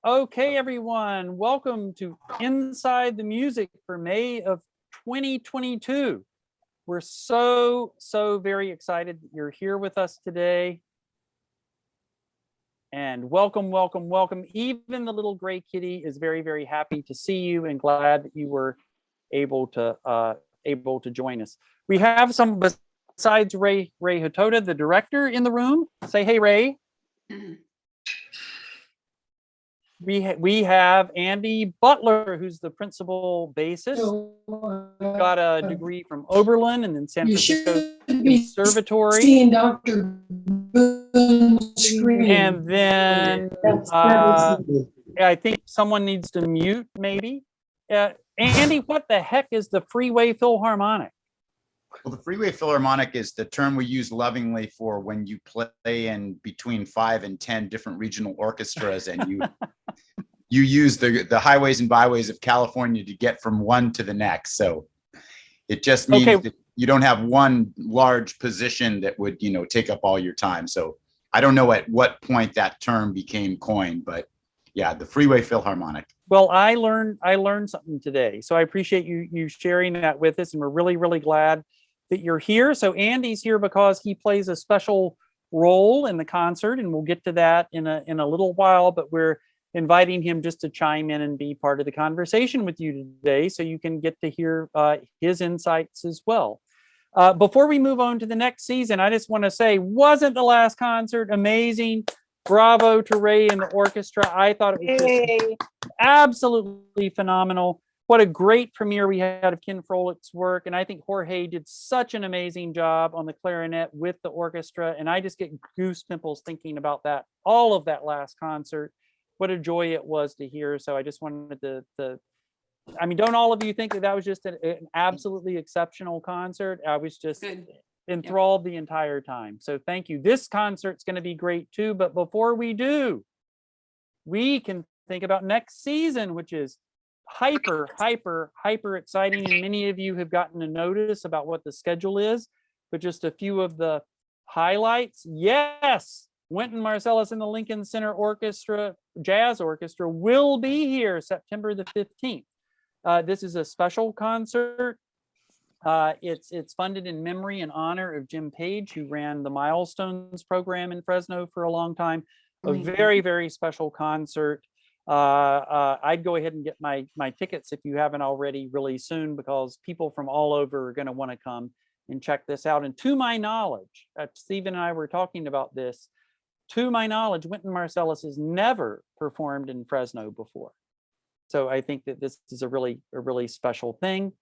Okay, everyone, welcome to Inside the Music for May of 2022. We're so very excited that you're here with us today. And welcome. Even the little gray kitty is very happy to see you and glad that you were able to join us. We have some besides Ray Hotoda, the director, in the room. Say hey, Ray. We have Andy Butler, who's the principal bassist. Got a degree from Oberlin and then San Francisco Conservatory. Seeing Dr. Boone's screen. And then I think someone needs to mute, maybe. Andy, what the heck is the Freeway Philharmonic? Well, the Freeway Philharmonic is the term we use lovingly for when you play in between 5 and 10 different regional orchestras and you use the highways and byways of California to get from one to the next. So it just means that you don't have one large position that would, take up all your time. So I don't know at what point that term became coined, but yeah, the Freeway Philharmonic. Well, I learned something today. So I appreciate you sharing that with us, and we're really glad that you're here. So Andy's here because he plays a special role in the concert, and we'll get to that in a little while, but we're inviting him just to chime in and be part of the conversation with you today so you can get to hear his insights as well. Before we move on to the next season, I just want to say, wasn't the last concert amazing? Bravo to Ray and the orchestra. I thought it was just absolutely phenomenal. What a great premiere we had of Ken Froehlich's work. And I think Jorge did such an amazing job on the clarinet with the orchestra. And I just get goose pimples thinking about that, all of that last concert. What a joy it was to hear. So I just wanted to I mean, don't all of you think that was just an absolutely exceptional concert? I was just enthralled the entire time. So thank you. This concert's going to be great too. But before we do, we can think about next season, which is hyper exciting. And many of you have gotten a notice about what the schedule is, but just a few of the highlights. Yes, Wynton Marsalis and the Lincoln Center Orchestra, Jazz Orchestra will be here September the 15th. This is a special concert. It's funded in memory and honor of Jim Page, who ran the Milestones program in Fresno for a long time. A very special concert. I'd go ahead and get my tickets if you haven't already really soon, because people from all over are going to want to come and check this out. And to my knowledge, Stephen and I were talking about this, to my knowledge, Wynton Marsalis has never performed in Fresno before. So I think that this is a really special thing.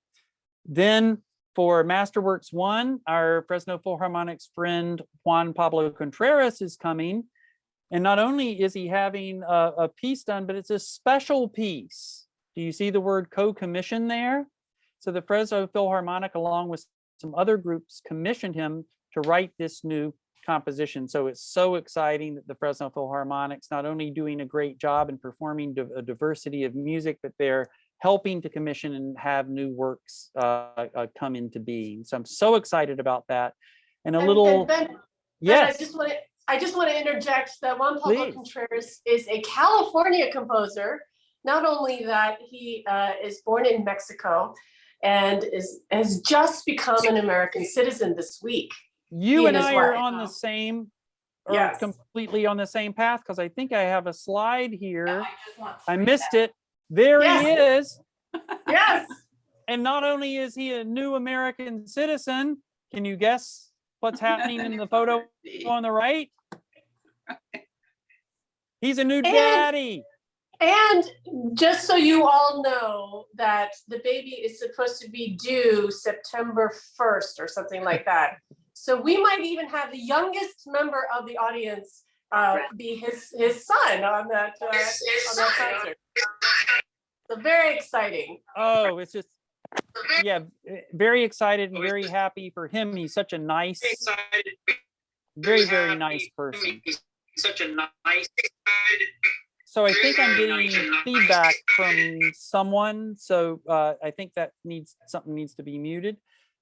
Then for Masterworks 1, our Fresno Philharmonic's friend Juan Pablo Contreras is coming. And not only is he having a piece done, but it's a special piece. Do you see the word co-commission there? So the Fresno Philharmonic, along with some other groups, commissioned him to write this new composition. So it's so exciting that the Fresno Philharmonic's not only doing a great job in performing a diversity of music, but they're helping to commission and have new works come into being. So I'm so excited about that. And yes. I just want to interject that Juan Pablo Contreras is a California composer. Not only that, he is born in Mexico and has just become an American citizen this week. You and I are on the same, completely on the same path, because I think I have a slide here. I missed it. There he is. Yes. And not only is he a new American citizen, can you guess what's happening in the photo on the right? He's a new daddy. And just so you all know that the baby is supposed to be due September 1st or something like that. So we might even have the youngest member of the audience be his son on that concert. So very exciting. Oh, it's just, very excited and very happy for him. He's such a nice, very nice person. So I think I'm getting feedback from someone. So I think that something needs to be muted.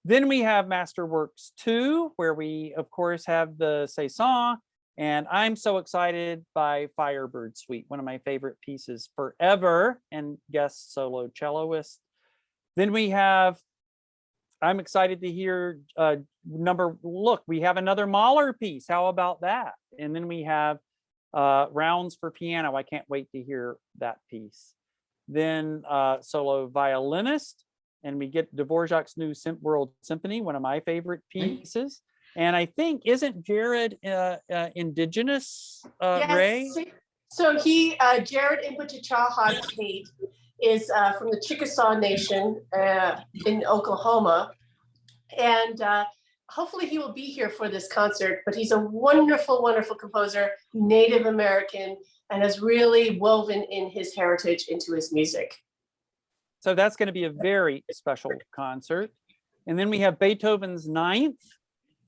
Then we have Masterworks 2, where we, of course, have the Saison And I'm so excited by Firebird Suite, one of my favorite pieces forever, and guest solo celloist. Then we have, I'm excited to hear we have another Mahler piece. How about that? And then we have Rounds for Piano. I can't wait to hear that piece. Then solo violinist, and we get Dvorak's new World Symphony, one of my favorite pieces. And I think, isn't Jared indigenous, Ray? Yes. So Jared Inpachachaha Tate is from the Chickasaw Nation in Oklahoma. And hopefully he will be here for this concert, but he's a wonderful, wonderful composer, Native American, and has really woven in his heritage into his music. So that's going to be a very special concert. And then we have Beethoven's Ninth,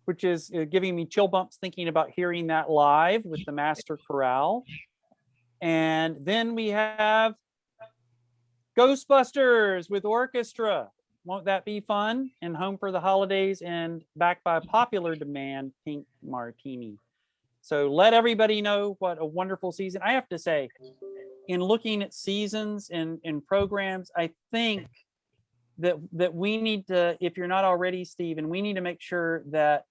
which is giving me chill bumps thinking about hearing that live with the master chorale. And then we have Ghostbusters with orchestra. Won't that be fun? And Home for the Holidays, and backed by popular demand, Pink Martini. So let everybody know what a wonderful season. I have to say, in looking at seasons and programs, I think that we need to, if you're not already, Stephen, we need to make sure that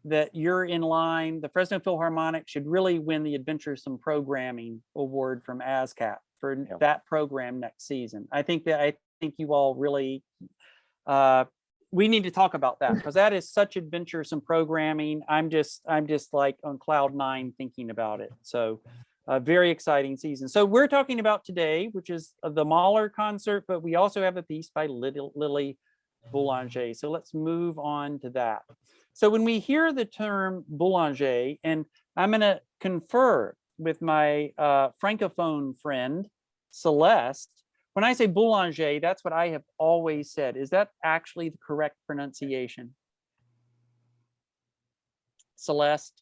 that you're in line. The Fresno Philharmonic should really win the Adventuresome Programming Award from ASCAP for that program next season. I think you all really, we need to talk about that, because that is such adventuresome programming. I'm just like on cloud 9 thinking about it. So a very exciting season. So we're talking about today, which is the Mahler concert, but we also have a piece by Lily Boulanger. So let's move on to that. So when we hear the term Boulanger, and I'm going to confer with my Francophone friend, Celeste, when I say Boulanger, that's what I have always said. Is that actually the correct pronunciation? Celeste?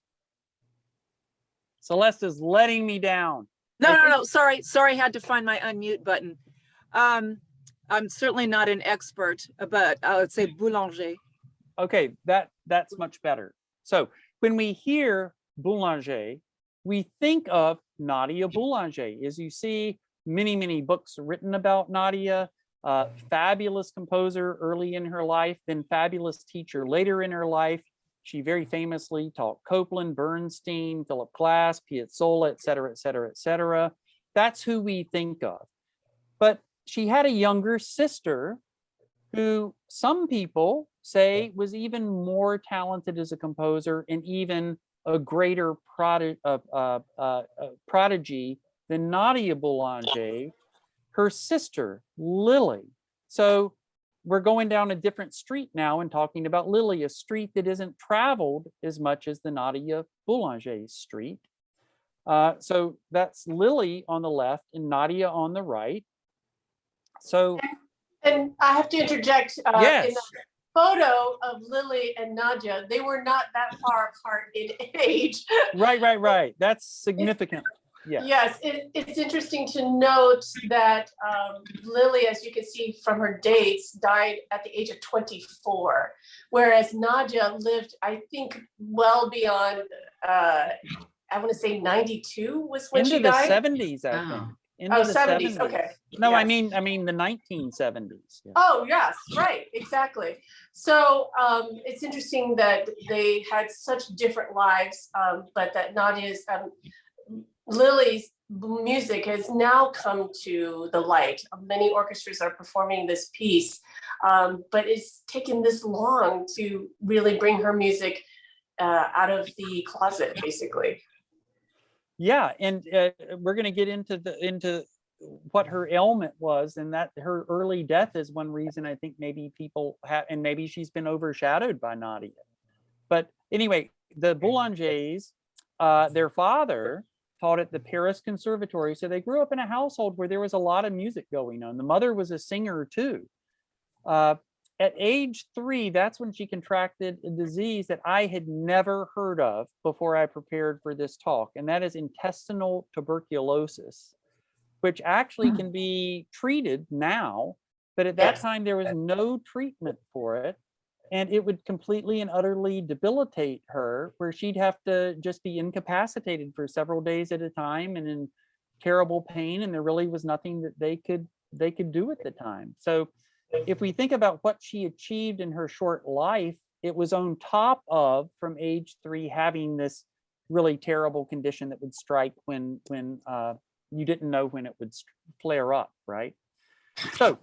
Celeste is letting me down. No. Sorry. I had to find my unmute button. I'm certainly not an expert, but I would say boulanger. Okay, that's much better. So when we hear Boulanger, we think of Nadia Boulanger. As you see, many books written about Nadia. Fabulous composer early in her life, then fabulous teacher later in her life. She very famously taught Copland, Bernstein, Philip Glass, Piazzolla, et cetera, et cetera, et cetera. That's who we think of. But she had a younger sister who some people say was even more talented as a composer and even a greater prodigy than Nadia Boulanger, her sister, Lily. So we're going down a different street now and talking about Lily, a street that isn't traveled as much as the Nadia Boulanger street. So that's Lily on the left and Nadia on the right. So, and I have to interject. Yes. In the photo of Lily and Nadia, they were not that far apart in age. Right. That's significant. Yeah. Yes, it's interesting to note that Lily, as you can see from her dates, died at the age of 24, whereas Nadia lived, I think, well beyond, I want to say 92 was when she died. Into the 70s, I think. Into the 70s, okay. No, yes. I mean the 1970s. Yeah. Oh, yes, right, exactly. So it's interesting that they had such different lives, but that Lily's music has now come to the light. Many orchestras are performing this piece, but it's taken this long to really bring her music out of the closet, basically. Yeah, and we're going to get into what her ailment was, and that her early death is one reason I think maybe people have, and maybe she's been overshadowed by Nadia. But anyway, the Boulangers, their father taught at the Paris Conservatory. So they grew up in a household where there was a lot of music going on. The mother was a singer too. At age 3, that's when she contracted a disease that I had never heard of before I prepared for this talk, and that is intestinal tuberculosis, which actually can be treated now, but at that time there was no treatment for it. and it would completely and utterly debilitate her, where she'd have to just be incapacitated for several days at a time and in terrible pain, and there really was nothing that they could do at the time. So if we think about what she achieved in her short life, it was on top of, from age 3, having this really terrible condition that would strike when you didn't know when it would flare up, right? So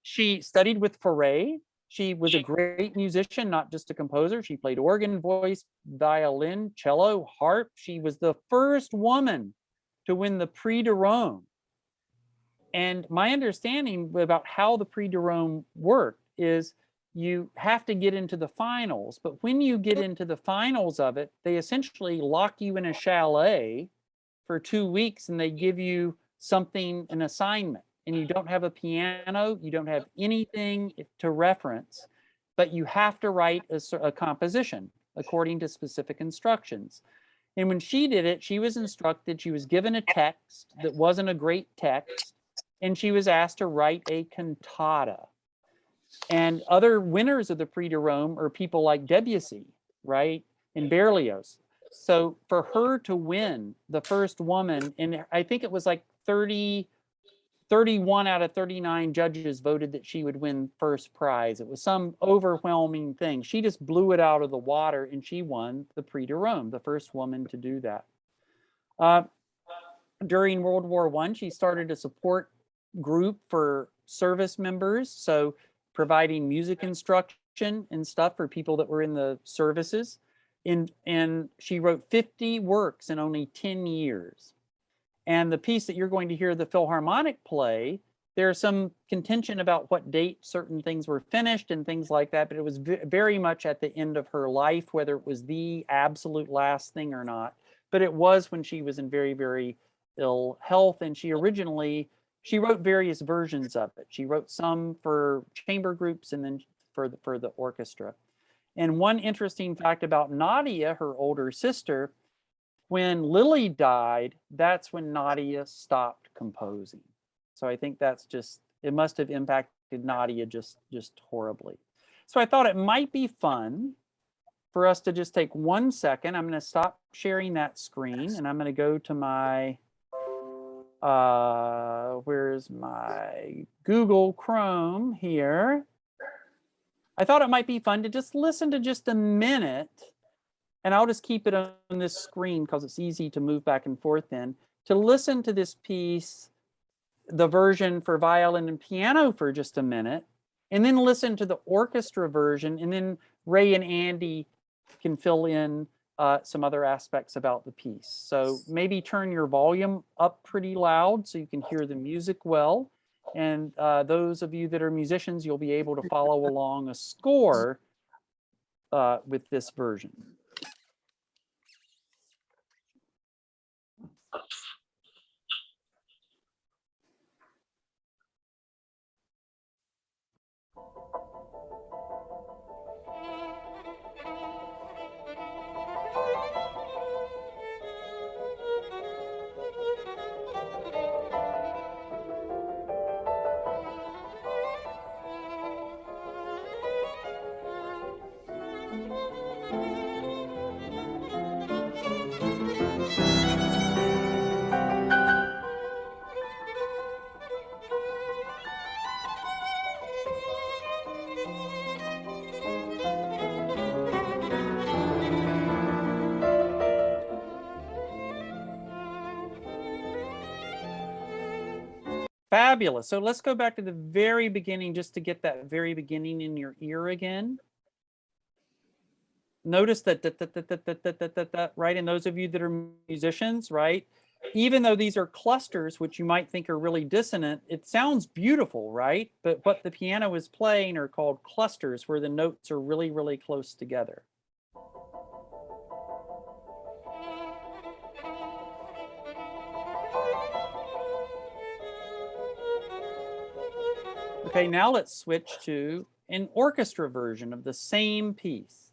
she studied with Fauré. She was a great musician, not just a composer. She played organ, voice, violin, cello, harp. She was the first woman to win the Prix de Rome. And my understanding about how the Prix de Rome worked is you have to get into the finals, but when you get into the finals of it, they essentially lock you in a chalet for 2 weeks and they give you something, an assignment, and you don't have a piano, you don't have anything to reference, but you have to write a composition according to specific instructions. And when she did it, she was instructed, she was given a text that wasn't a great text, and she was asked to write a cantata. And other winners of the Prix de Rome are people like Debussy, right? And Berlioz. So for her to win, the first woman, and I think it was like 31 out of 39 judges voted that she would win first prize. It was some overwhelming thing. She just blew it out of the water and she won the Prix de Rome, the first woman to do that. During World War I, she started a support group for service members, so providing music instruction and stuff for people that were in the services. And she wrote 50 works in only 10 years. And the piece that you're going to hear the Philharmonic play, there's some contention about what date certain things were finished and things like that, but it was very much at the end of her life, whether it was the absolute last thing or not. But it was when she was in very, very ill health, and she wrote various versions of it. She wrote some for chamber groups and then for the orchestra. And one interesting fact about Nadia, her older sister, when Lily died, that's when Nadia stopped composing. So I think that's just, it must have impacted Nadia just horribly. So I thought it might be fun for us to just take 1 second. I'm going to stop sharing that screen and I'm going to go to my, where's my Google Chrome here. I thought it might be fun to just listen to just a minute, and I'll just keep it on this screen because it's easy to move back and forth in, to listen to this piece, the version for violin and piano for just a minute, and then listen to the orchestra version, and then Ray and Andy can fill in some other aspects about the piece. So maybe turn your volume up pretty loud so you can hear the music well. And those of you that are musicians, you'll be able to follow along a score with this version. Fabulous. So let's go back to the very beginning just to get that very beginning in your ear again. Notice that, right? And those of you that are musicians, right? Even though these are clusters, which you might think are really dissonant, it sounds beautiful, right? But what the piano is playing are called clusters, where the notes are really, really close together. Okay, now let's switch to an orchestra version of the same piece.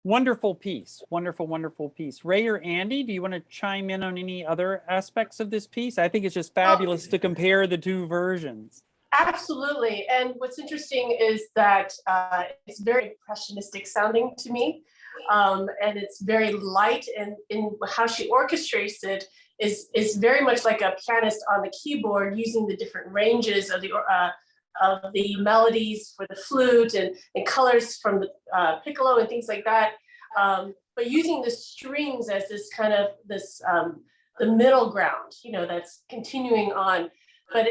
Wonderful piece. Wonderful, wonderful piece. Ray or Andy, do you want to chime in on any other aspects of this piece? I think it's just fabulous to compare the two versions. Absolutely. And what's interesting is that it's very impressionistic sounding to me. And it's very light, and in how she orchestrates it is very much like a pianist on the keyboard, using the different ranges of the melodies for the flute and colors from the piccolo and things like that. But using the strings as this kind of the middle ground, that's continuing on. But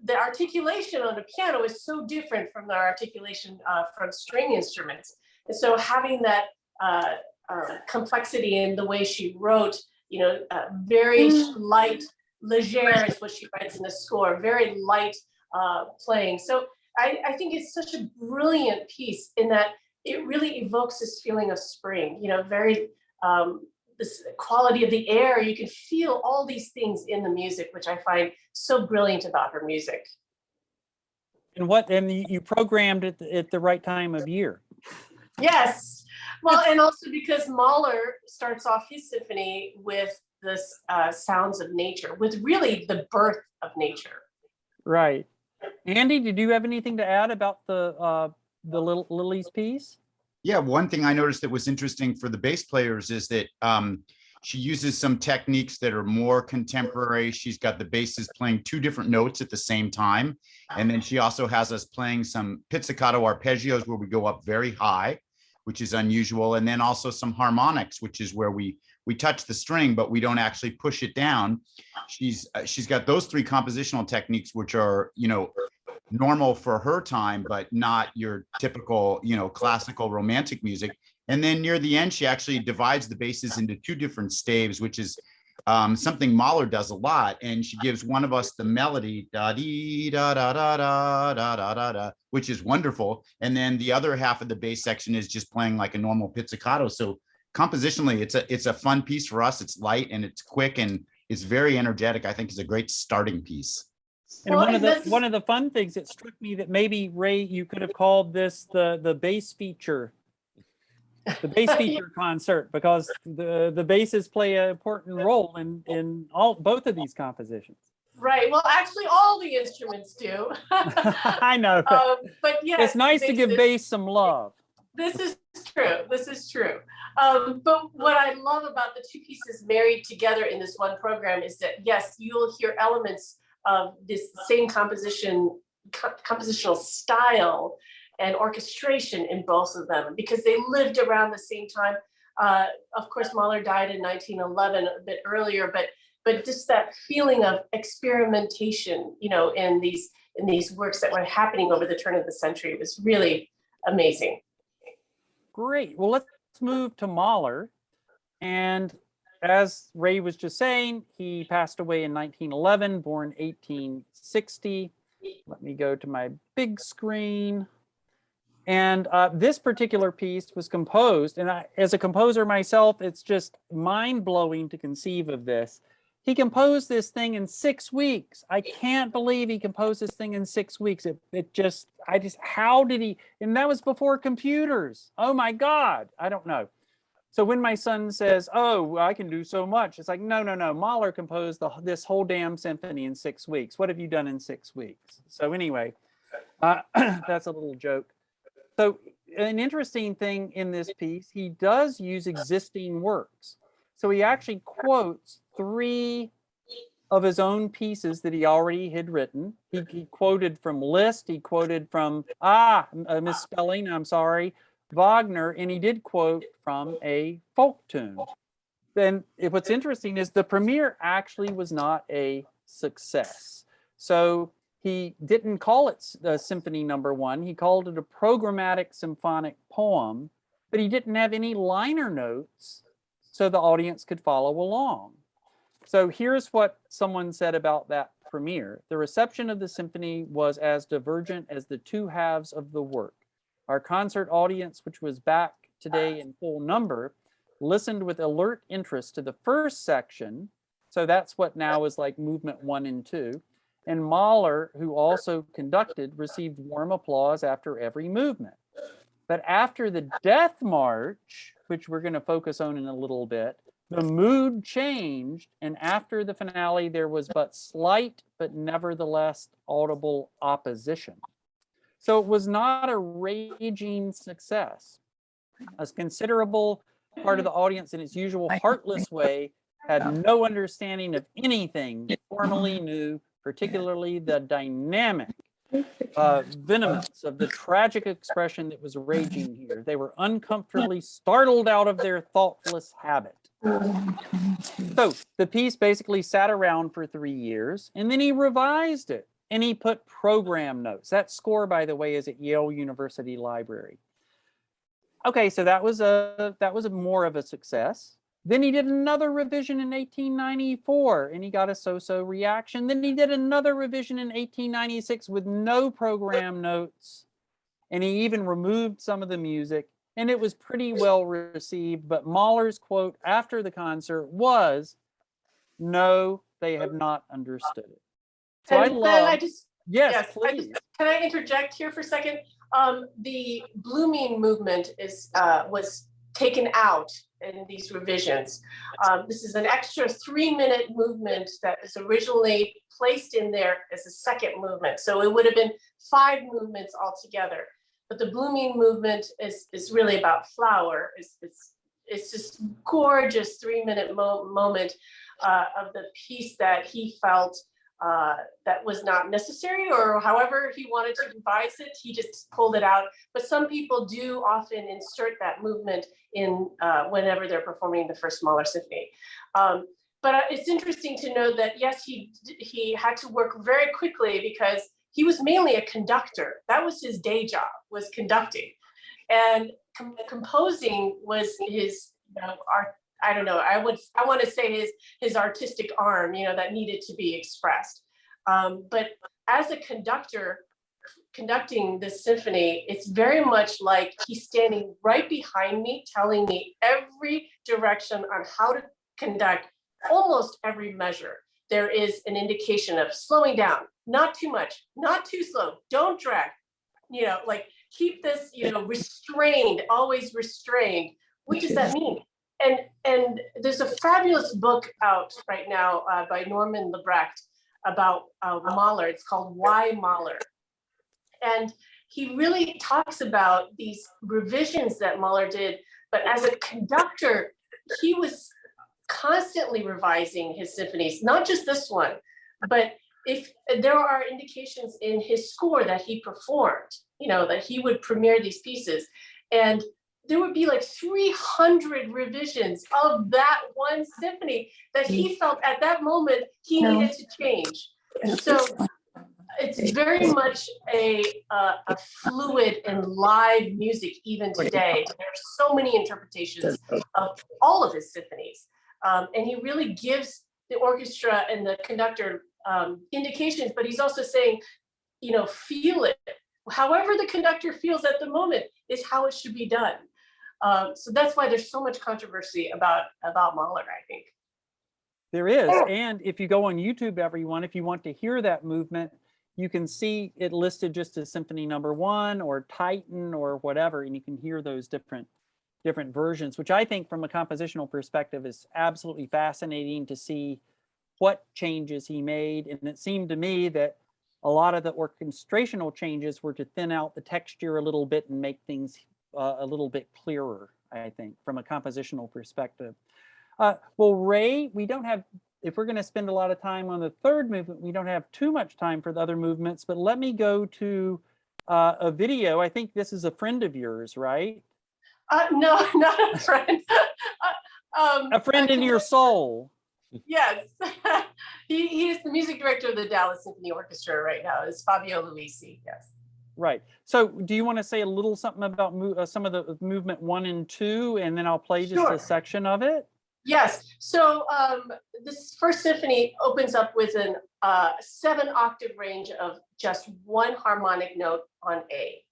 the articulation on the piano is so different from the articulation from string instruments. And so having that complexity in the way she wrote, very light, légère is what she writes in the score, very light playing. So I think it's such a brilliant piece in that it really evokes this feeling of spring, very this quality of the air. You can feel all these things in the music, which I find so brilliant about her music. And you programmed it at the right time of year. Yes. Well, and also because Mahler starts off his symphony with this sounds of nature, with really the birth of nature. Right. Andy, did you have anything to add about the little Lily's piece? Yeah, one thing I noticed that was interesting for the bass players is that she uses some techniques that are more contemporary. She's got the basses playing two different notes at the same time. And then she also has us playing some pizzicato arpeggios where we go up very high, which is unusual. And then also some harmonics, which is where we touch the string, but we don't actually push it down. She's got those three compositional techniques, which are, normal for her time, but not your typical, classical romantic music. And then near the end, she actually divides the basses into two different staves, which is something Mahler does a lot. And she gives one of us the melody, da dee da da da da da da da da, which is wonderful. And then the other half of the bass section is just playing like a normal pizzicato. So compositionally, it's a fun piece for us. It's light and it's quick and it's very energetic. I think it's a great starting piece. And one of the fun things that struck me that maybe, Ray, you could have called this the bass feature. The bass feature concert, because the basses play an important role in both of these compositions. Right. Well, actually, all the instruments do. I know. But yes, it's nice to give bass some love. This is true. This is true. But what I love about the two pieces married together in this one program is that, yes, you'll hear elements of this same compositional style and orchestration in both of them, because they lived around the same time. Of course, Mahler died in 1911, a bit earlier, but just that feeling of experimentation, in these works that were happening over the turn of the century was really amazing. Great. Well, let's move to Mahler. And as Ray was just saying, he passed away in 1911, born 1860. Let me go to my big screen. And this particular piece was composed, and as a composer myself, it's just mind-blowing to conceive of this. He composed this thing in 6 weeks. I can't believe he composed this thing in 6 weeks. How did he? And that was before computers. Oh my God, I don't know. So when my son says, "Oh, I can do so much," it's like, no. Mahler composed this whole damn symphony in 6 weeks. What have you done in 6 weeks? So anyway, that's a little joke. So an interesting thing in this piece, he does use existing works. So he actually quotes 3 of his own pieces that he already had written. He quoted from Liszt, he quoted from, a misspelling, I'm sorry, Wagner, and he did quote from a folk tune. Then what's interesting is the premiere actually was not a success. So he didn't call it Symphony Number 1. He called it a programmatic symphonic poem, but he didn't have any liner notes so the audience could follow along. So here's what someone said about that premiere. The reception of the symphony was as divergent as the two halves of the work. Our concert audience, which was back today in full number, listened with alert interest to the first section. So that's what now is like movement 1 and 2. And Mahler, who also conducted, received warm applause after every movement. But after the Death March, which we're going to focus on in a little bit, the mood changed, and after the finale, there was but slight but nevertheless audible opposition. So it was not a raging success. A considerable part of the audience, in its usual heartless way, had no understanding of anything formally new, particularly the dynamic venomance of the tragic expression that was raging here. They were uncomfortably startled out of their thoughtless habit. So the piece basically sat around for 3 years, and then he revised it, and he put program notes. That score, by the way, is at Yale University Library. Okay, so that was a more of a success. Then he did another revision in 1894, and he got a so-so reaction. Then he did another revision in 1896 with no program notes, and he even removed some of the music, and it was pretty well received. But Mahler's quote after the concert was, "No, they have not understood it." So And Ben, I just, yes, I please. just, can I interject here for a second? The blooming movement is was taken out in these revisions. This is an extra 3-minute movement that is originally placed in there as a second movement. So it would have been 5 movements altogether. But the blooming movement is really about flower. It's just gorgeous 3-minute moment of the piece that he felt that was not necessary, or however he wanted to revise it, he just pulled it out. But some people do often insert that movement in whenever they're performing the first Mahler symphony. But it's interesting to know that yes, he had to work very quickly because he was mainly a conductor. That was his day job, was conducting, and composing was his art. I don't know. I want to say his artistic arm, that needed to be expressed. But as a conductor conducting this symphony, it's very much like he's standing right behind me, telling me every direction on how to conduct almost every measure. There is an indication of slowing down, not too much, not too slow, don't drag, like keep this, restrained, always restrained. What does that mean? And there's a fabulous book out right now by Norman Lebrecht about Mahler. It's called Why Mahler? And he really talks about these revisions that Mahler did, but as a conductor, he was constantly revising his symphonies, not just this one, but if there are indications in his score that he performed, that he would premiere these pieces, and there would be like 300 revisions of that one symphony that he felt at that moment he needed to change. So it's very much a fluid and live music even today. There are so many interpretations of all of his symphonies. And he really gives the orchestra and the conductor indications, but he's also saying, feel it. However the conductor feels at the moment is how it should be done. So that's why there's so much controversy about Mahler, I think. There is. And if you go on YouTube, everyone, if you want to hear that movement, you can see it listed just as Symphony Number 1 or Titan or whatever, and you can hear those different versions, which I think from a compositional perspective is absolutely fascinating to see what changes he made. And it seemed to me that a lot of the orchestrational changes were to thin out the texture a little bit and make things a little bit clearer, I think, from a compositional perspective. Well, Ray, we don't have, if we're going to spend a lot of time on the third movement, we don't have too much time for the other movements, but let me go to a video. I think this is a friend of yours, right? No, not a friend. A friend in your soul. Yes. He is the music director of the Dallas Symphony Orchestra right now. It's Fabio Luisi, yes. Right. So do you want to say a little something about some of the movement 1 and 2, and then I'll play just a section of it? Yes. So this first symphony opens up with an 7-octave range of just one harmonic note on A.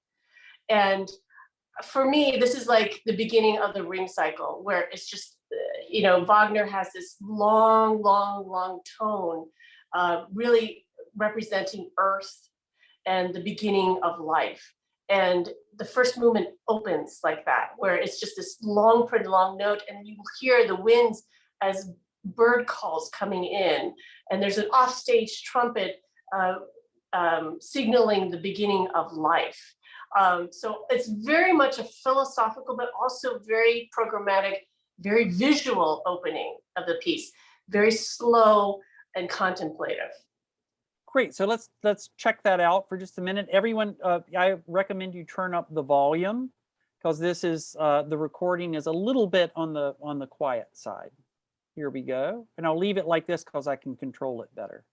And for me, this is like the beginning of the ring cycle, where it's just, Wagner has this long, long, long tone, really representing earth and the beginning of life. And the first movement opens like that, where it's just this long, prolonged note, and you hear the winds as bird calls coming in, and there's an offstage trumpet signaling the beginning of life. So it's very much a philosophical, but also very programmatic, very visual opening of the piece, very slow and contemplative. Great. So let's check that out for just a minute. Everyone, I recommend you turn up the volume because this is the recording is a little bit on the quiet side. Here we go. And I'll leave it like this because I can control it better.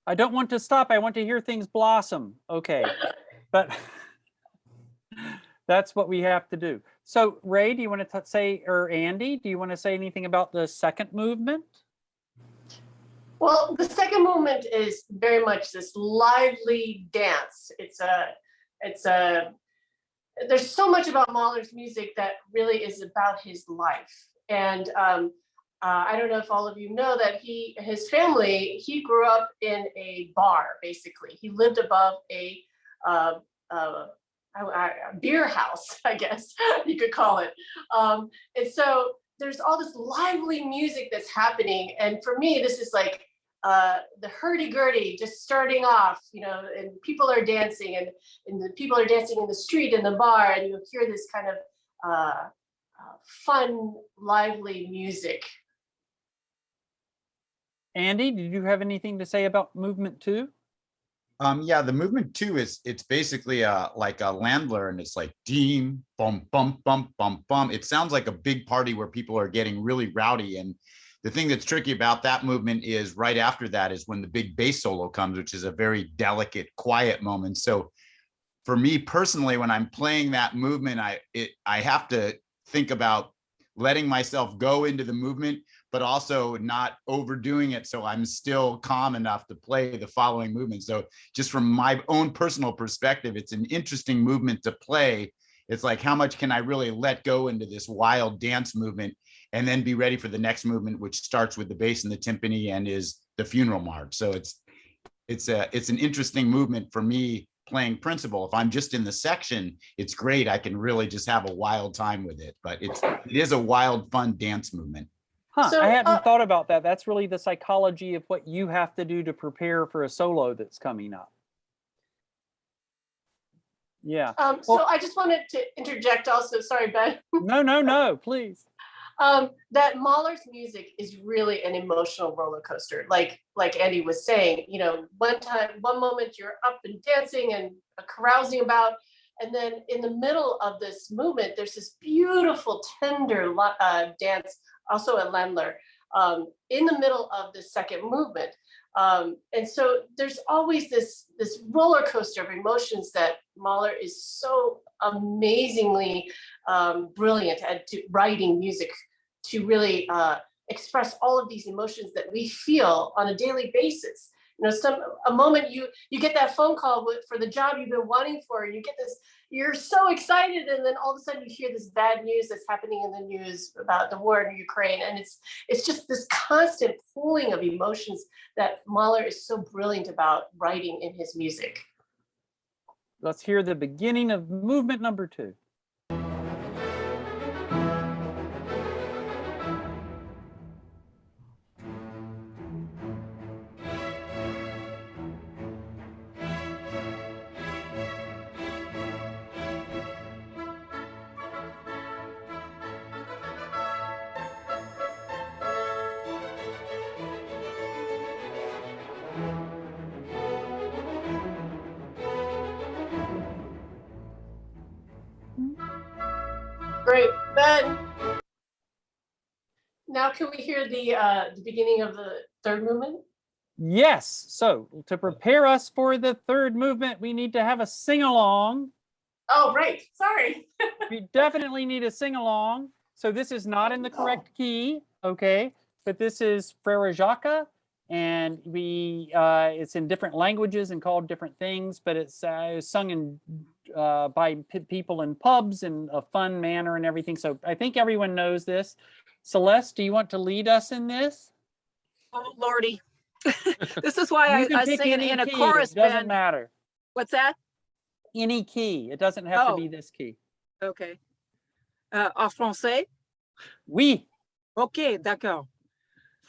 I don't want to stop. I want to hear things blossom. Okay, but that's what we have to do. So Ray, do you want to say, or Andy, do you want to say anything about the second movement? Well, the second movement is very much this lively dance. There's so much about Mahler's music that really is about his life. And I don't know if all of you know that his family, he grew up in a bar, basically. He lived above a beer house, I guess you could call it. And so there's all this lively music that's happening. And for me, this is like the hurdy-gurdy just starting off, and people are dancing and the people are dancing in the street in the bar, and you hear this kind of fun, lively music. Andy, did you have anything to say about movement 2? Yeah, the movement 2 it's basically like a Landler, and it's like deem bum bum bum bum bum. It sounds like a big party where people are getting really rowdy. And the thing that's tricky about that movement is right after that is when the big bass solo comes, which is a very delicate, quiet moment. So for me personally, when I'm playing that movement, I have to think about letting myself go into the movement, but also not overdoing it, so I'm still calm enough to play the following movement. So just from my own personal perspective, it's an interesting movement to play. It's like, how much can I really let go into this wild dance movement and then be ready for the next movement, which starts with the bass and the timpani and is the funeral march. So it's an interesting movement for me playing principal. If I'm just in the section, it's great. I can really just have a wild time with it, but it is a wild, fun dance movement. Huh, So, I hadn't thought about that. That's really the psychology of what you have to do to prepare for a solo that's coming up. Yeah. So I just wanted to interject also, sorry, Ben. No, please. That Mahler's music is really an emotional roller coaster. Like Andy was saying, one moment you're up and dancing and carousing about, and then in the middle of this movement, there's this beautiful, tender dance, also a Landler, in the middle of the second movement. And so there's always this roller coaster of emotions that Mahler is so amazingly brilliant at writing music to really express all of these emotions that we feel on a daily basis. You know, a moment you get that phone call for the job you've been wanting for, and you get this, you're so excited, and then all of a sudden you hear this bad news that's happening in the news about the war in Ukraine, and it's just this constant pooling of emotions that Mahler is so brilliant about writing in his music. Let's hear the beginning of movement number 2. Great, Ben. Now can we hear the beginning of the third movement? Yes. So to prepare us for the third movement, we need to have a sing-along. Oh, right. Sorry. We definitely need a sing-along. So this is not in the correct key, okay? But this is Frere Jacques, and it's in different languages and called different things, but it's sung in by people in pubs in a fun manner and everything. So I think everyone knows this. Celeste, do you want to lead us in this? Oh, Lordy. This is why You can I pick sing any in a key, chorus it doesn't band. matter. What's that? Any key. It doesn't have to Oh. be this key. Okay. En français? Oui. Ok, d'accord.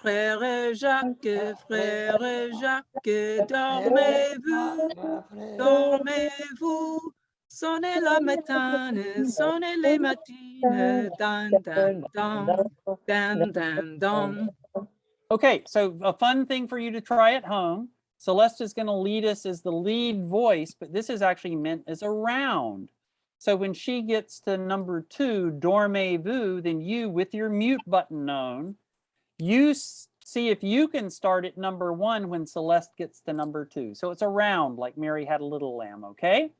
Frère Jacques, dormez-vous, dormez-vous. Sonnez la matine, sonnez les matines, dan, dan, dan, dan, dan, dan. Okay, so a fun thing for you to try at home. Celeste is going to lead us as the lead voice, but this is actually meant as a round. So when she gets to number 2, dormez-vous, then you, with your mute button known, you see if you can start at number 1 when Celeste gets to number 2. So it's a round like Mary Had a Little Lamb, okay?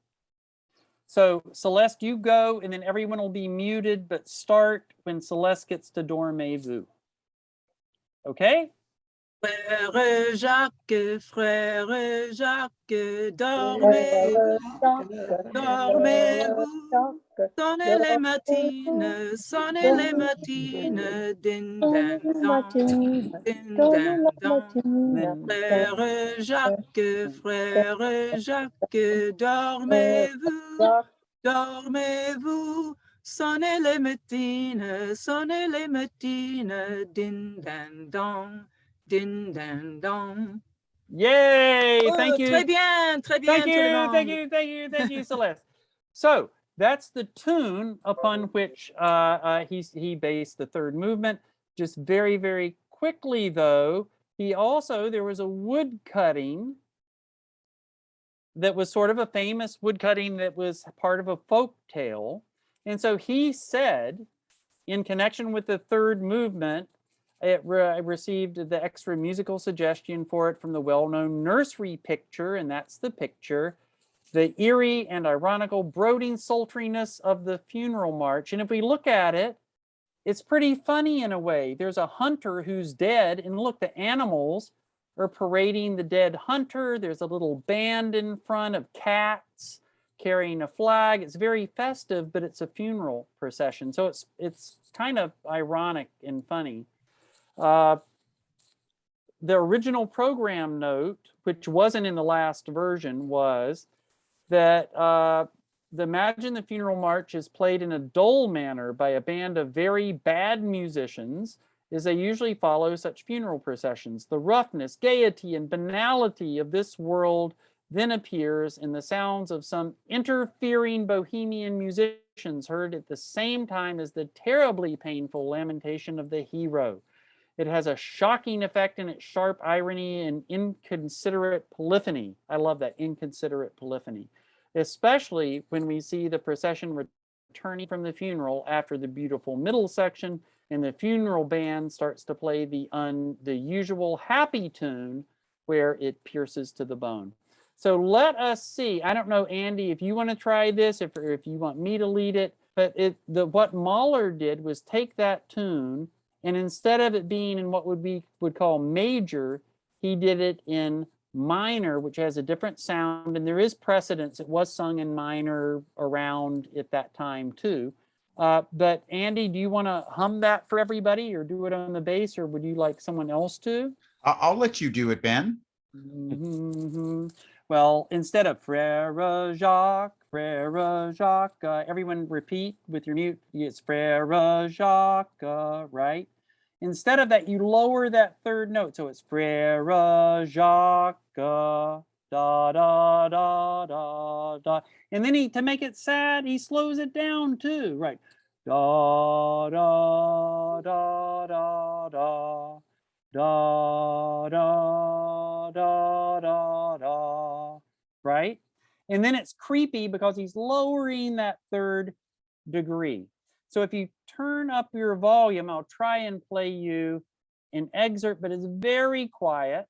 So Celeste, you go, and then everyone will be muted, but start when Celeste gets to dormez-vous. Okay? Frère Jacques, dormez-vous, dormez-vous. Sonnez les matines, din, dan, dan, din, dan, dan. Frère Jacques, dormez-vous, dormez-vous. Sonnez les matines, din, dan, dan, din, dan, dan. Yay! Thank you. Très bien, tout Thank le you, monde. thank you, Celeste. So that's the tune upon which he based the third movement. Just very, very quickly, though, there was a wood cutting that was sort of a famous wood cutting that was part of a folk tale. And so he said, in connection with the third movement, it received the extra musical suggestion for it from the well-known nursery picture, and that's the picture, the eerie and ironical brooding sultriness of the funeral march. And if we look at it, it's pretty funny in a way. There's a hunter who's dead, and look, the animals are parading the dead hunter. There's a little band in front of cats carrying a flag. It's very festive, but it's a funeral procession. So it's kind of ironic and funny. The original program note, which wasn't in the last version, was that the Imagine the Funeral March is played in a dull manner by a band of very bad musicians, as they usually follow such funeral processions. The roughness, gaiety, and banality of this world then appears in the sounds of some interfering bohemian musicians heard at the same time as the terribly painful lamentation of the hero. It has a shocking effect in its sharp irony and inconsiderate polyphony. I love that, inconsiderate polyphony, especially when we see the procession returning from the funeral after the beautiful middle section, and the funeral band starts to play the usual happy tune where it pierces to the bone. So let us see. I don't know, Andy, if you want to try this, if you want me to lead it, but what Mahler did was take that tune, and instead of it being in what we would call major, he did it in minor, which has a different sound, and there is precedence. It was sung in minor around at that time too. But Andy, do you want to hum that for everybody, or do it on the bass, or would you like someone else to? I'll let you do it, Ben. Mhm. Well, instead of Frère Jacques, everyone repeat with your mute. It's Frère Jacques, right? Instead of that, you lower that third note. So it's Frère Jacques, da, da, da, da, da. And then to make it sad, he slows it down too, right? Da, da, da, da, da. Da, da, da, da, da, right? And then it's creepy because he's lowering that third degree. So if you turn up your volume, I'll try and play you an excerpt, but it's very quiet.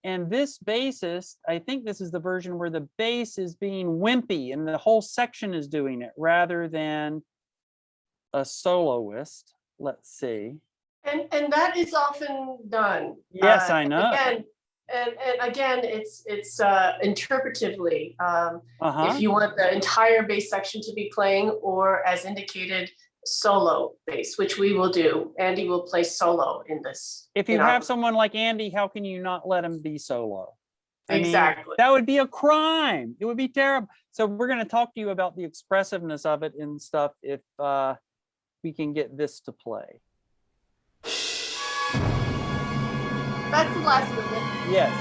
And this bassist, I think this is the version where the bass is being wimpy and the whole section is doing it rather than a soloist. Let's see. And that is often done. Yes, I know. Again, and again, it's interpretively. If you want the entire bass section to be playing, or as indicated, solo bass, which we will do. Andy will play solo in this. If you have someone like Andy, how can you not let him be solo? Exactly. I mean, that would be a crime. It would be terrible. So we're going to talk to you about the expressiveness of it and stuff if we can get this to play. That's the last movement. Yes.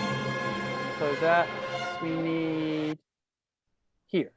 So that we need here.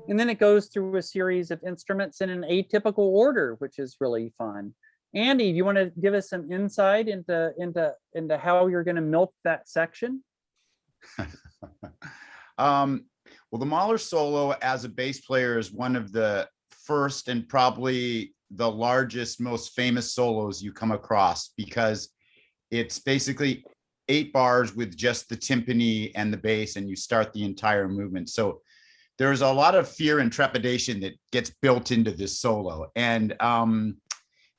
And then it goes through a series of instruments in an atypical order, which is really fun. Andy, do you want to give us some insight into how you're going to milk that section? Well, the Mahler solo as a bass player is one of the first and probably the largest, most famous solos you come across, because it's basically 8 bars with just the timpani and the bass, and you start the entire movement. So there's a lot of fear and trepidation that gets built into this solo. And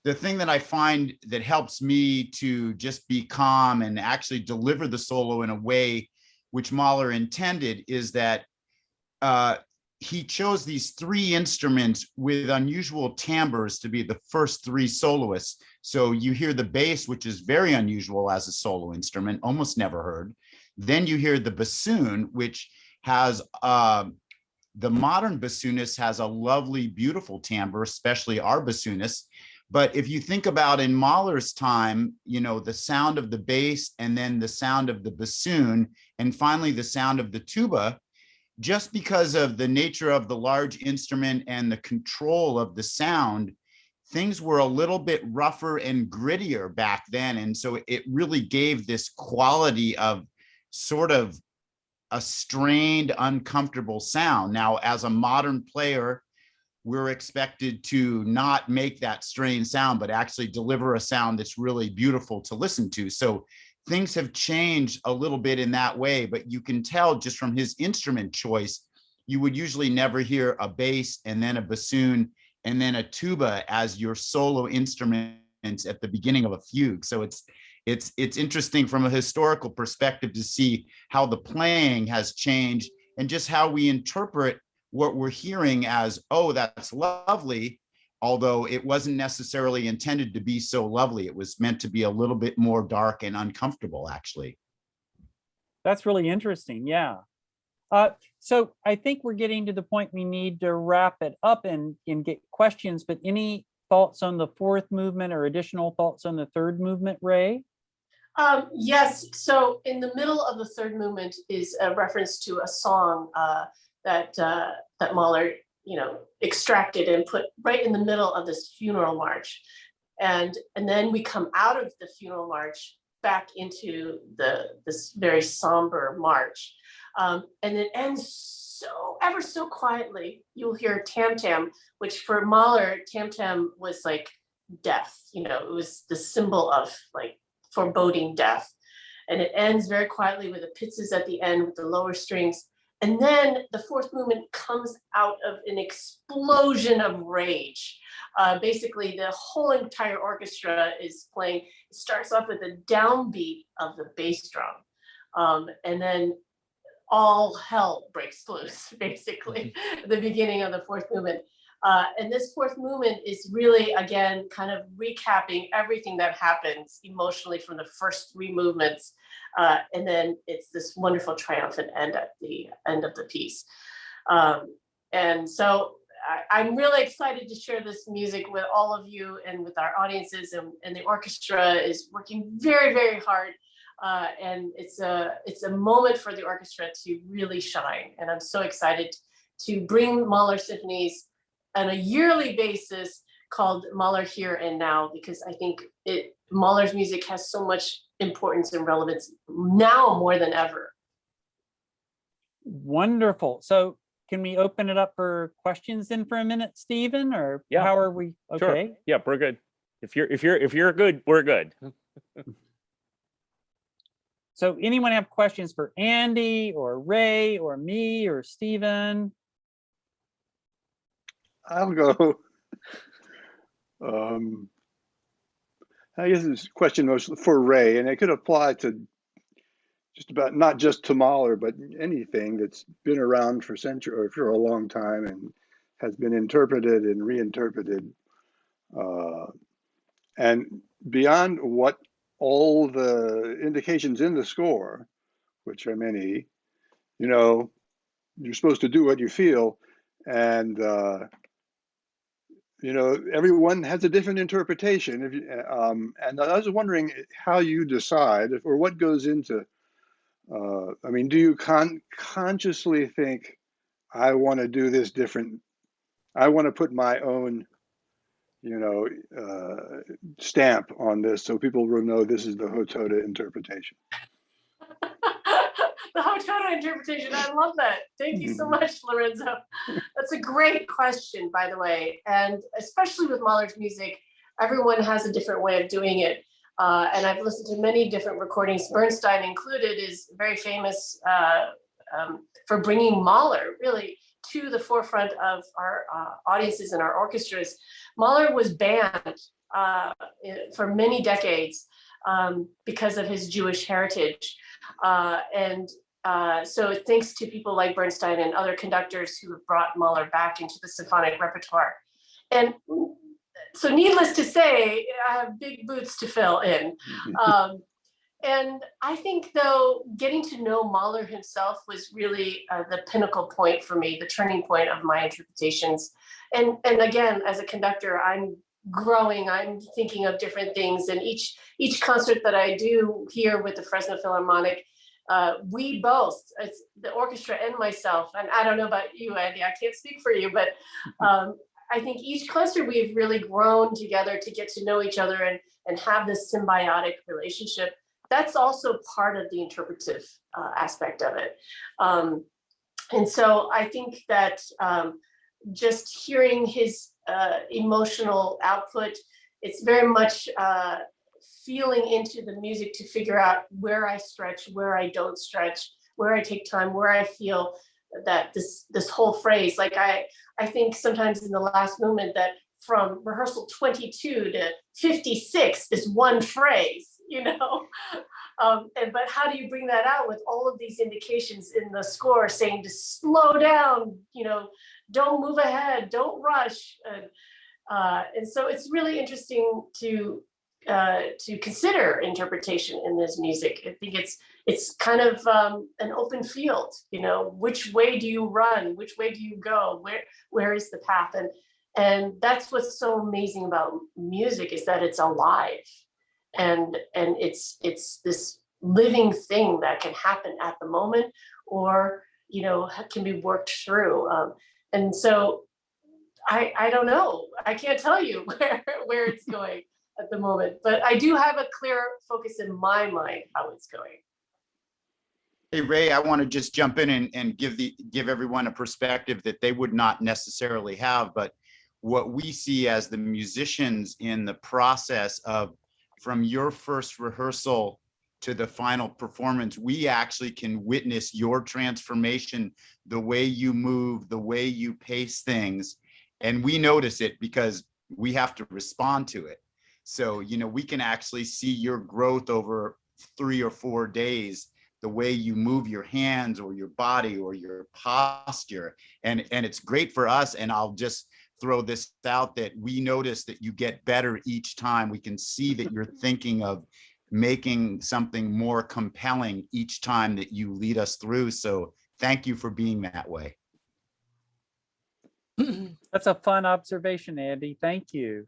the thing that I find that helps me to just be calm and actually deliver the solo in a way which Mahler intended is that he chose these 3 instruments with unusual timbres to be the first 3 soloists. So you hear the bass, which is very unusual as a solo instrument, almost never heard. Then you hear the bassoon, which has the modern bassoonist has a lovely, beautiful timbre, especially our bassoonist. But if you think about in Mahler's time, you know, the sound of the bass and then the sound of the bassoon, and finally the sound of the tuba, just because of the nature of the large instrument and the control of the sound, things were a little bit rougher and grittier back then. And so it really gave this quality of sort of a strained, uncomfortable sound. Now, as a modern player, we're expected to not make that strained sound, but actually deliver a sound that's really beautiful to listen to. So things have changed a little bit in that way, but you can tell just from his instrument choice, you would usually never hear a bass and then a bassoon and then a tuba as your solo instruments at the beginning of a fugue. So it's interesting from a historical perspective to see how the playing has changed and just how we interpret what we're hearing as, oh, that's lovely, although it wasn't necessarily intended to be so lovely. It was meant to be a little bit more dark and uncomfortable, actually. That's really interesting. Yeah. So I think we're getting to the point we need to wrap it up and get questions, but any thoughts on the fourth movement or additional thoughts on the third movement, Ray? Yes, so in the middle of the third movement is a reference to a song that Mahler, extracted and put right in the middle of this funeral march. And then we come out of the funeral march back into this very somber march. And it ends so ever so quietly. You'll hear tam tam, which for Mahler, tam tam was like death. It was the symbol of like foreboding death. And it ends very quietly with the pizzas at the end with the lower strings. And then the fourth movement comes out of an explosion of rage. Basically, the whole entire orchestra is playing. It starts off with a downbeat of the bass drum. And then all hell breaks loose, basically, at the beginning of the fourth movement. And this fourth movement is really, again, kind of recapping everything that happens emotionally from the first three movements. And then it's this wonderful triumphant end at the end of the piece. And so I'm really excited to share this music with all of you and with our audiences, and the orchestra is working very, very hard. And it's a moment for the orchestra to really shine. And I'm so excited to bring Mahler symphonies on a yearly basis called Mahler Here and Now, because I think Mahler's music has so much importance and relevance now more than ever. Wonderful. So can we open it up for questions then for a minute, Stephen? Or Yeah. how are we? Okay. Sure. Yeah, we're good. If you're good, we're good. So anyone have questions for Andy or Ray or me or Stephen? I'll go. I guess this question was for Ray, and it could apply to just about not just to Mahler, but anything that's been around for centuries or for a long time and has been interpreted and reinterpreted. And beyond what all the indications in the score, which are many, you're supposed to do what you feel, and everyone has a different interpretation. And I was wondering how you decide, or what goes into. Do you consciously think, I want to do this different? I want to put my own, stamp on this, so people will know this is the Hotoda interpretation. The Hotoda interpretation, I love that. Thank you so much, Lorenzo. That's a great question, by the way. And especially with Mahler's music, everyone has a different way of doing it. And I've listened to many different recordings, Bernstein included, is very famous for bringing Mahler really to the forefront of our audiences and our orchestras. Mahler was banned for many decades because of his Jewish heritage. So thanks to people like Bernstein and other conductors who have brought Mahler back into the symphonic repertoire. And so needless to say, I have big boots to fill in. And I think, though, getting to know Mahler himself was really the pinnacle point for me, the turning point of my interpretations. And again, as a conductor, I'm growing, I'm thinking of different things. And each concert that I do here with the Fresno Philharmonic, we both, it's the orchestra and myself, and I don't know about you, Andy, I can't speak for you, but I think each concert we've really grown together to get to know each other and have this symbiotic relationship. That's also part of the interpretive aspect of it. And so I think that just hearing his emotional output, it's very much feeling into the music to figure out where I stretch, where I don't stretch, where I take time, where I feel that this whole phrase, like I think sometimes in the last movement that from rehearsal 22 to 56 is one phrase, but how do you bring that out with all of these indications in the score saying to slow down, don't move ahead, don't rush. And so it's really interesting to to consider interpretation in this music. I think it's kind of an open field. You know, which way do you run? Which way do you go? Where is the path? And that's what's so amazing about music, is that it's alive, and it's this living thing that can happen at the moment, or you know, can be worked through. And so I don't know. I can't tell you where it's going at the moment, but I do have a clear focus in my mind how it's going. Hey, Ray, I want to just jump in and give everyone a perspective that they would not necessarily have, but what we see as the musicians in the process of, from your first rehearsal to the final performance, we actually can witness your transformation, the way you move, the way you pace things. And we notice it because we have to respond to it. So, you know, we can actually see your growth over 3 or 4 days, the way you move your hands or your body or your posture. And it's great for us. And I'll just throw this out that we notice that you get better each time. We can see that you're thinking of making something more compelling each time that you lead us through. So thank you for being that way. That's a fun observation, Andy. Thank you.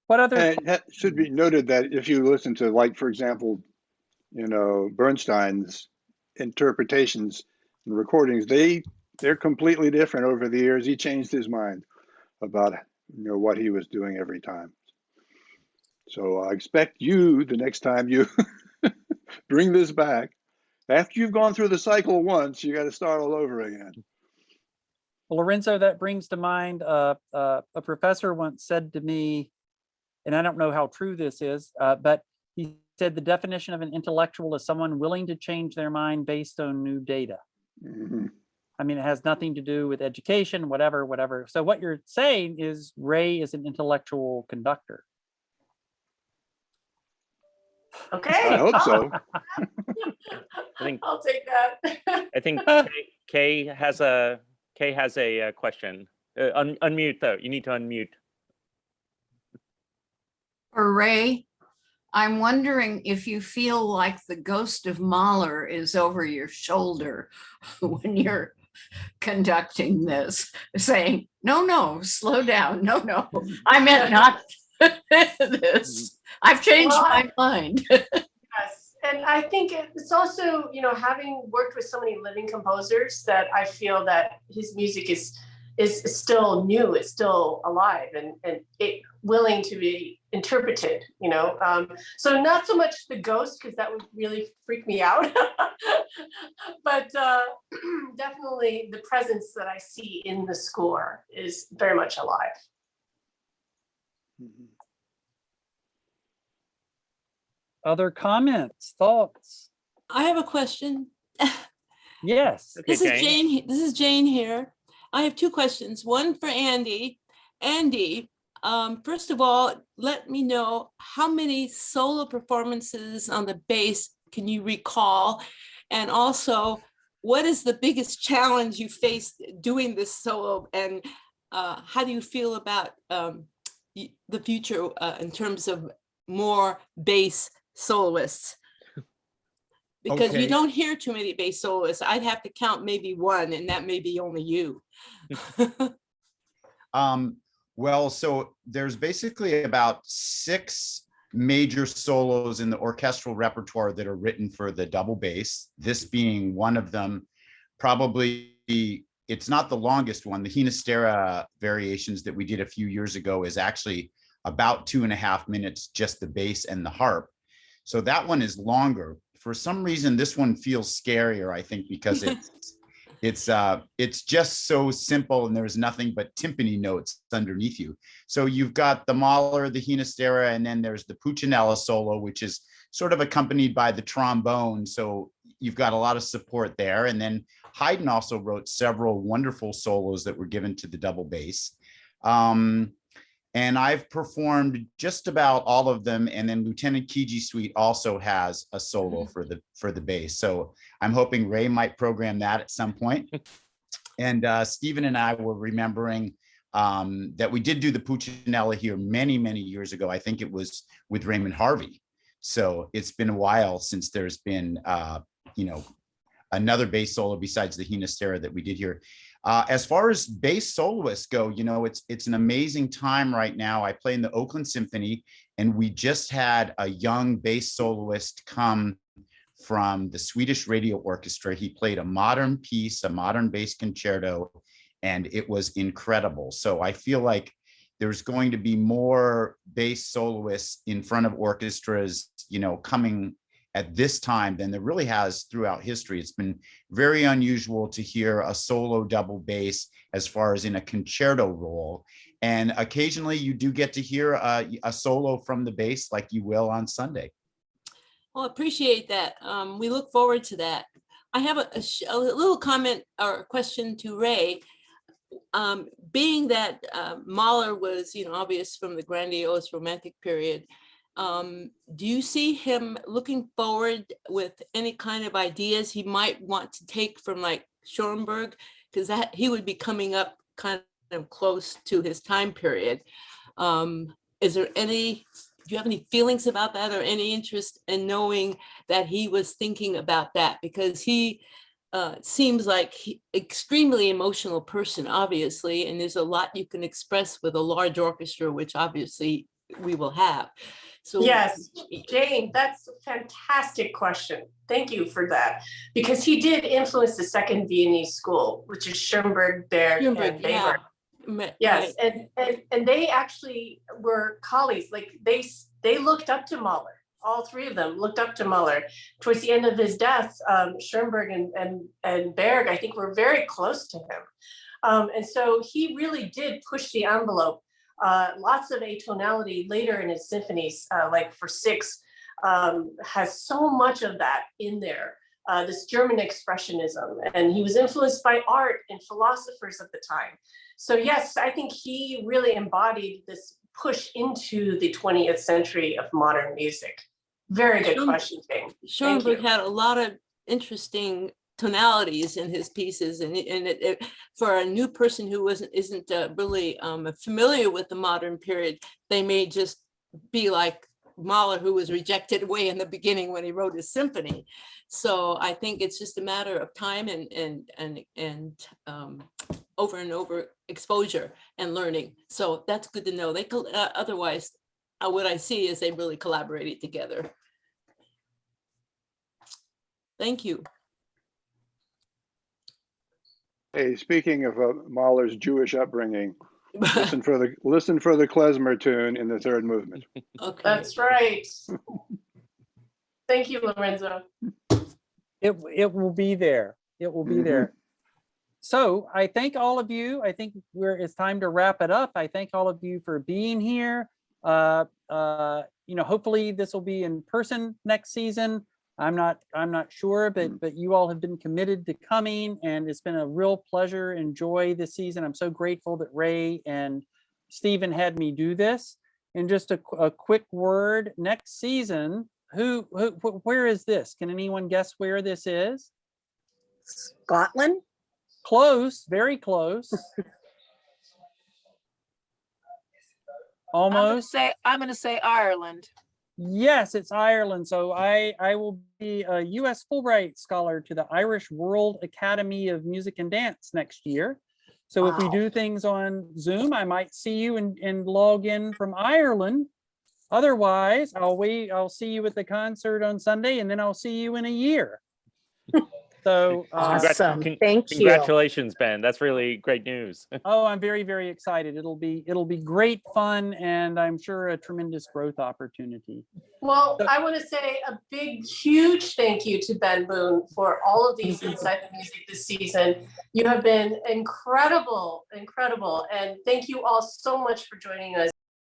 What other? And it should be noted that if you listen to, like, for example, you know, Bernstein's interpretations and recordings, they're completely different over the years. He changed his mind about, you know, what he was doing every time. So I expect you, the next time you bring this back, after you've gone through the cycle once, you got to start all over again. Well, Lorenzo, that brings to mind a professor once said to me, and I don't know how true this is, but he said the definition of an intellectual is someone willing to change their mind based on new data. Mhm. I mean, it has nothing to do with education, whatever. So what you're saying is Ray is an intellectual conductor. Okay. I hope so. I think I'll take that. I think Kay has a question. Unmute though. You need to unmute. For Ray, I'm wondering if you feel like the ghost of Mahler is over your shoulder when you're conducting this, saying, no, slow down. No, I meant not this. I've changed Well, my mind. Yes, and I think it's also, you know, having worked with so many living composers, that I feel that his music is still new, it's still alive, and it willing to be interpreted, you know. So not so much the ghost, because that would really freak me out, but definitely the presence that I see in the score is very much alive. Mhm. Other comments, thoughts? I have a question. Yes. Okay, This is Jane. Jane. This is Jane here. I have two questions. One for Andy. Andy, first of all, let me know how many solo performances on the bass can you recall? And also, what is the biggest challenge you faced doing this solo? And how do you feel about the future in terms of more bass soloists? Because you Okay. don't hear too many bass soloists. I'd have to count maybe one, and that may be only you. Well, so there's basically about 6 major solos in the orchestral repertoire that are written for the double bass, this being one of them. Probably, it's not the longest one. The Hinastera variations that we did a few years ago is actually about 2.5 minutes, just the bass and the harp. So that one is longer. For some reason, this one feels scarier, I think, because it's just so simple and there's nothing but timpani notes underneath you. So you've got the Mahler, the Hinastera, and then there's the Puccinella solo, which is sort of accompanied by the trombone. So you've got a lot of support there. And then Haydn also wrote several wonderful solos that were given to the double bass. And I've performed just about all of them. And then Lieutenant Kiji Suite also has a solo for the bass. So I'm hoping Ray might program that at some point. And Stephen and I were remembering that we did do the Puccinella here many, many years ago. I think it was with Raymond Harvey. So it's been a while since there's been, another bass solo besides the Hinastera that we did here. As far as bass soloists go, it's an amazing time right now. I play in the Oakland Symphony, and we just had a young bass soloist come from the Swedish Radio Orchestra. He played a modern piece, a modern bass concerto, and it was incredible. So I feel like there's going to be more bass soloists in front of orchestras, coming at this time than there really has throughout history. It's been very unusual to hear a solo double bass as far as in a concerto role. And occasionally you do get to hear a solo from the bass like you will on Sunday. Well, appreciate that. We look forward to that. I have a little comment or question to Ray. Being that Mahler was, obvious from the grandiose Romantic period, do you see him looking forward with any kind of ideas he might want to take from like Schoenberg? Because that he would be coming up kind of close to his time period. Is there any, do you have any feelings about that or any interest in knowing that he was thinking about that? Because he seems like extremely emotional person, obviously, and there's a lot you can express with a large orchestra, which obviously we will have. So yes, Jane, that's a fantastic question. Thank you for that, because he did influence the second Viennese school, which is Schoenberg, Berg, and Weber. Yes, right. and they actually were colleagues. Like they looked up to Mahler. All three of them looked up to Mahler. Towards the end of his death, Schoenberg and Berg, I think, were very close to him. And so he really did push the envelope. Lots of atonality later in his symphonies, like for 6, has so much of that in there. This German expressionism, and he was influenced by art and philosophers at the time. So yes, I think he really embodied this push into the 20th century of modern music. Very good question, Jane. Schoenberg had a lot of interesting tonalities in his pieces, and for a new person who isn't really familiar with the modern period, they may just be like Mahler, who was rejected way in the beginning when he wrote his symphony. So I think it's just a matter of time and over and over exposure and learning. So that's good to know. They otherwise, what I see is they really collaborated together. Thank you. Hey, speaking of Mahler's Jewish upbringing, listen for the klezmer tune in the third movement. Okay. That's right. Thank you, Lorenzo. It will be there. It will be there. So I thank all of you. I think it's time to wrap it up. I thank all of you for being here. Hopefully this will be in person next season. I'm not sure, but you all have been committed to coming, and it's been a real pleasure and joy this season. I'm so grateful that Ray and Stephen had me do this. And just a quick word, next season, where is this? Can anyone guess where this is? Scotland? Close, very close. Almost. I'm going to say Ireland. Yes, it's Ireland. So I will be a U.S. Fulbright scholar to the Irish World Academy of Music and Dance next year. So if we do things on Zoom, I might see you and log in from Ireland. Otherwise, I'll see you at the concert on Sunday, and then I'll see you in a year. So awesome. Thank you. Congratulations, Ben. That's really great news. Oh, I'm very, very excited. It'll be great fun, and I'm sure a tremendous growth opportunity. Well, I want to say a big, huge thank you to Ben Boone for all of these Inside the Music this season. You have been incredible, incredible. And thank you all so much for joining us.